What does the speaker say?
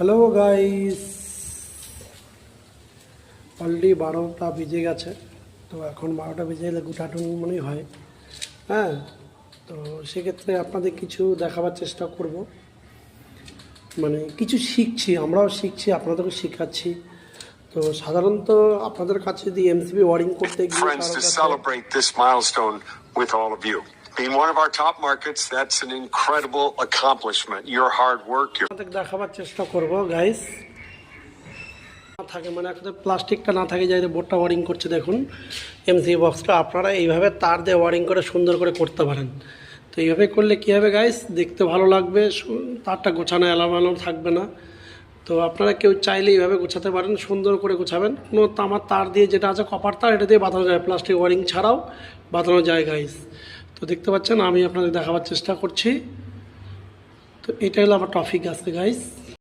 Hello guys, already 12টা বেজে গেছে। তো এখন 12টা বেজে গেলে গুটাটুন মনেই হয়। হ্যাঁ, তো সেক্ষেত্রে আপনাদের কিছু দেখাবার চেষ্টা করব। মানে কিছু শিখছি, আমরাও শিখছি, আপনাদেরকে শেখাচ্ছি। তো সাধারণত আপনাদের কাছে যদি এমসিবি ওয়ারিং করতে গিয়ে Friends, কারো to কাছে celebrate this milestone with all of you. Being one of our top markets, that's an incredible accomplishment. Your hard work, your আপনাদের দেখাবার চেষ্টা করব গাইস। থাকে মানে একটা প্লাস্টিকটা না থাকে, যাই বোর্ডটা ওয়ারিং করছে দেখুন, এমসি বক্সটা আপনারা এইভাবে তার দিয়ে ওয়ারিং করে সুন্দর করে করতে পারেন। তো এইভাবে করলে কী হবে গাইস, দেখতে ভালো লাগবে, তারটা গোছানো এলোমেলো থাকবে না। তো আপনারা কেউ চাইলে এইভাবে গোছাতে পারেন, সুন্দর করে গোছাবেন। কোনো তামার তার দিয়ে যেটা আছে কপার তার, এটা দিয়ে বাঁধানো যায়, প্লাস্টিক ওয়ারিং ছাড়াও বাঁধানো যায় গাইস। তো দেখতে পাচ্ছেন আমি আপনাদের দেখাবার চেষ্টা করছি। তো এটা হলো আমার টপিক আজকে গাইস।